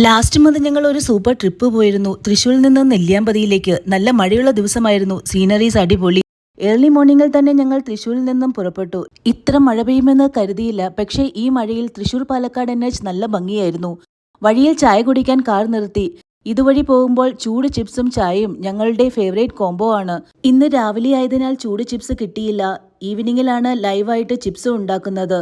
Last month ഞങ്ങൾ ഒരു super trip പോയിരുന്നു. തൃശ്ശൂരിൽ നിന്ന് നെല്ലിയാമ്പതിയിലേക്ക്. നല്ല മഴയുള്ള ദിവസമായിരുന്നു. സീനറീസ് അടിപൊളി. ഏർലി മോർണിംഗിൽ തന്നെ ഞങ്ങൾ തൃശ്ശൂരിൽ നിന്നും പുറപ്പെട്ടു. ഇത്ര മഴ പെയ്യുമെന്ന് കരുതിയില്ല. പക്ഷേ ഈ മഴയിൽ തൃശ്ശൂർ പാലക്കാട് NH നല്ല ഭംഗിയായിരുന്നു. വഴിയിൽ ചായ കുടിക്കാൻ കാർ നിർത്തി. ഇതുവഴി പോകുമ്പോൾ ചൂട് ചിപ്സും ചായയും ഞങ്ങളുടെ ഫേവറേറ്റ് കോംബോ ആണ്. ഇന്ന് രാവിലെ ആയതിനാൽ ചൂട് ചിപ്സ് കിട്ടിയില്ല. ഈവനിങ്ങിലാണ് ലൈവായിട്ട് ചിപ്സ് ഉണ്ടാക്കുന്നത്.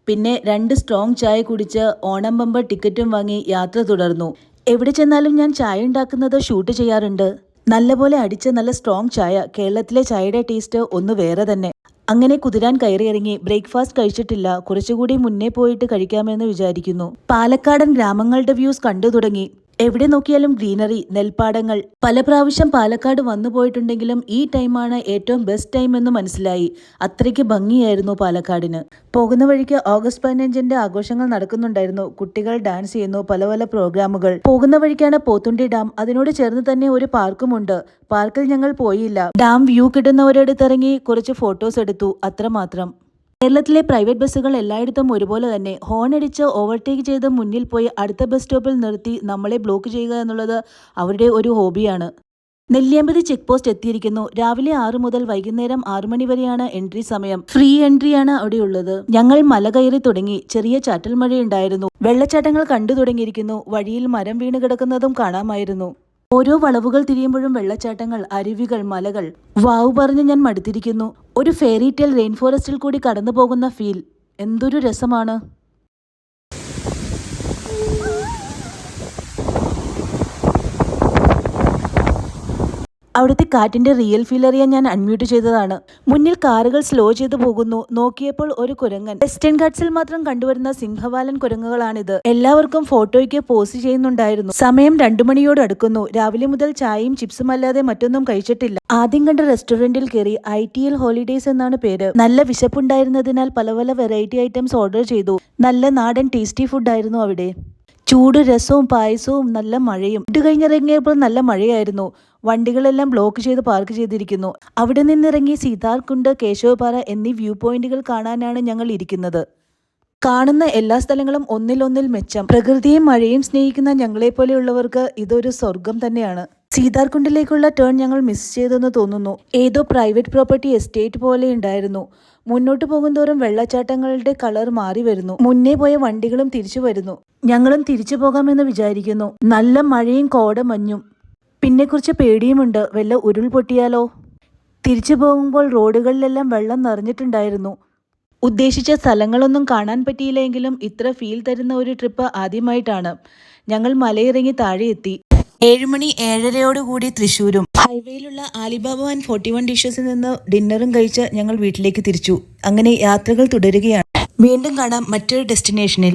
പിന്നെ 2 സ്ട്രോങ് ചായ കുടിച്ച് ഓണം ബമ്പർ ടിക്കറ്റും വാങ്ങി യാത്ര തുടർന്നു. എവിടെ ചെന്നാലും ഞാൻ ചായ ഉണ്ടാക്കുന്നത് ഷൂട്ട് ചെയ്യാറുണ്ട്. നല്ലപോലെ അടിച്ച നല്ല സ്ട്രോങ് ചായ. കേരളത്തിലെ ചായയുടെ ടേസ്റ്റ് ഒന്ന് വേറെ തന്നെ. അങ്ങനെ കുതിരാൻ കയറിയിറങ്ങി. ബ്രേക്ക്ഫാസ്റ്റ് കഴിച്ചിട്ടില്ല. കുറച്ചുകൂടി മുന്നേ പോയിട്ട് കഴിക്കാമെന്ന് വിചാരിക്കുന്നു. പാലക്കാടൻ ഗ്രാമങ്ങളുടെ വ്യൂസ് കണ്ടു തുടങ്ങി. എവിടെ നോക്കിയാലും ഗ്രീനറി, നെൽപ്പാടങ്ങൾ. പല പ്രാവശ്യം പാലക്കാട് വന്നു പോയിട്ടുണ്ടെങ്കിലും ഈ ടൈമാണ് ഏറ്റവും ബെസ്റ്റ് ടൈം എന്ന് മനസ്സിലായി. അത്രയ്ക്ക് ഭംഗിയായിരുന്നു പാലക്കാടിന്. പോകുന്ന വഴിക്ക് ഓഗസ്റ്റ് 15-ന്റെ ആഘോഷങ്ങൾ നടക്കുന്നുണ്ടായിരുന്നു. കുട്ടികൾ ഡാൻസ് ചെയ്യുന്നു, പല പല പ്രോഗ്രാമുകൾ. പോകുന്ന വഴിക്കാണ് പോത്തുണ്ടി ഡാം. അതിനോട് ചേർന്ന് തന്നെ ഒരു പാർക്കുമുണ്ട്. പാർക്കിൽ ഞങ്ങൾ പോയില്ല. ഡാം വ്യൂ കിട്ടുന്ന ഒരിടത്തിറങ്ങി കുറച്ച് ഫോട്ടോസ് എടുത്തു, അത്രമാത്രം. കേരളത്തിലെ പ്രൈവറ്റ് ബസ്സുകൾ എല്ലായിടത്തും ഒരുപോലെ തന്നെ. ഹോൺ അടിച്ച് ഓവർടേക്ക് ചെയ്ത് മുന്നിൽ പോയി അടുത്ത ബസ് സ്റ്റോപ്പിൽ നിർത്തി നമ്മളെ ബ്ലോക്ക് ചെയ്യുക എന്നുള്ളത് അവരുടെ ഒരു ഹോബിയാണ്. നെല്ലിയാമ്പതി ചെക്ക് പോസ്റ്റ് എത്തിയിരിക്കുന്നു. രാവിലെ 6 മുതൽ വൈകുന്നേരം 6 മണി വരെയാണ് എൻട്രി സമയം. ഫ്രീ എൻട്രിയാണ് അവിടെയുള്ളത്. ഞങ്ങൾ മല കയറി തുടങ്ങി. ചെറിയ ചാറ്റൽ മഴയുണ്ടായിരുന്നു. വെള്ളച്ചാട്ടങ്ങൾ കണ്ടു തുടങ്ങിയിരിക്കുന്നു. വഴിയിൽ മരം വീണ് കിടക്കുന്നതും കാണാമായിരുന്നു. ഓരോ വളവുകൾ തിരിയുമ്പോഴും വെള്ളച്ചാട്ടങ്ങൾ, അരുവികൾ, മലകൾ. വാവ് പറഞ്ഞ് ഞാൻ മടുത്തിരിക്കുന്നു. ഒരു ഫെയറി ടെയിൽ റെയിൻ ഫോറസ്റ്റിൽ കൂടി കടന്നു പോകുന്ന ഫീൽ. എന്തൊരു രസമാണ്. അവിടുത്തെ കാറ്റിന്റെ റിയൽ ഫീൽ അറിയാൻ ഞാൻ അൺമ്യൂട്ട് ചെയ്തതാണ്. മുന്നിൽ കാറുകൾ സ്ലോ ചെയ്തു പോകുന്നു. നോക്കിയപ്പോൾ ഒരു കുരങ്ങൻ. വെസ്റ്റേൺ ഘാട്സിൽ മാത്രം കണ്ടുവരുന്ന സിംഹവാലൻ കുരങ്ങുകളാണിത്. എല്ലാവർക്കും ഫോട്ടോയ്ക്ക് പോസ്റ്റ് ചെയ്യുന്നുണ്ടായിരുന്നു. സമയം 2 മണിയോട് അടുക്കുന്നു. രാവിലെ മുതൽ ചായയും ചിപ്സും അല്ലാതെ മറ്റൊന്നും കഴിച്ചിട്ടില്ല. ആദ്യം കണ്ട റെസ്റ്റോറന്റിൽ കയറി. ITL ഹോളിഡേയ്സ് എന്നാണ് പേര്. നല്ല വിശപ്പുണ്ടായിരുന്നതിനാൽ പല പല വെറൈറ്റി ഐറ്റംസ് ഓർഡർ ചെയ്തു. നല്ല നാടൻ ടേസ്റ്റി ഫുഡായിരുന്നു അവിടെ. ചൂട് രസവും പായസവും നല്ല മഴയും. ഫുഡ് കഴിഞ്ഞിറങ്ങിയപ്പോൾ നല്ല മഴയായിരുന്നു. വണ്ടികളെല്ലാം ബ്ലോക്ക് ചെയ്ത് പാർക്ക് ചെയ്തിരിക്കുന്നു. അവിടെ നിന്നിറങ്ങി സീതാർകുണ്ട്, കേശവപാറ എന്നീ വ്യൂ പോയിന്റുകൾ കാണാനാണ് ഞങ്ങൾ ഇരിക്കുന്നത്. കാണുന്ന എല്ലാ സ്ഥലങ്ങളും ഒന്നിലൊന്നിൽ മെച്ചം. പ്രകൃതിയും മഴയും സ്നേഹിക്കുന്ന ഞങ്ങളെപ്പോലെയുള്ളവർക്ക് ഇതൊരു സ്വർഗം തന്നെയാണ്. സീതാർകുണ്ടിലേക്കുള്ള ടേൺ ഞങ്ങൾ മിസ് ചെയ്തെന്ന് തോന്നുന്നു. ഏതോ പ്രൈവറ്റ് പ്രോപ്പർട്ടി എസ്റ്റേറ്റ് പോലെ ഉണ്ടായിരുന്നു. മുന്നോട്ട് പോകുന്തോറും വെള്ളച്ചാട്ടങ്ങളുടെ കളർ മാറി വരുന്നു. മുന്നേ പോയ വണ്ടികളും തിരിച്ചു വരുന്നു. ഞങ്ങളും തിരിച്ചു പോകാമെന്ന് വിചാരിക്കുന്നു. നല്ല മഴയും കോടമഞ്ഞും. പിന്നെ കുറച്ച് പേടിയുമുണ്ട്. വല്ല ഉരുൾപൊട്ടിയാലോ. തിരിച്ചു പോകുമ്പോൾ റോഡുകളിലെല്ലാം വെള്ളം നിറഞ്ഞിട്ടുണ്ടായിരുന്നു. ഉദ്ദേശിച്ച സ്ഥലങ്ങളൊന്നും കാണാൻ പറ്റിയില്ലെങ്കിലും ഇത്ര ഫീൽ തരുന്ന ഒരു ട്രിപ്പ് ആദ്യമായിട്ടാണ്. ഞങ്ങൾ മലയിറങ്ങി താഴെ എത്തി. 7 മണി 7:30 തൃശ്ശൂരും. ഹൈവേയിലുള്ള ആലിബാബ ആൻഡ് 41 ഡിഷസിൽ നിന്ന് ഡിന്നറും കഴിച്ച് ഞങ്ങൾ വീട്ടിലേക്ക് തിരിച്ചു. അങ്ങനെ യാത്രകൾ തുടരുകയാണ്. വീണ്ടും കാണാം മറ്റൊരു ഡെസ്റ്റിനേഷനിൽ.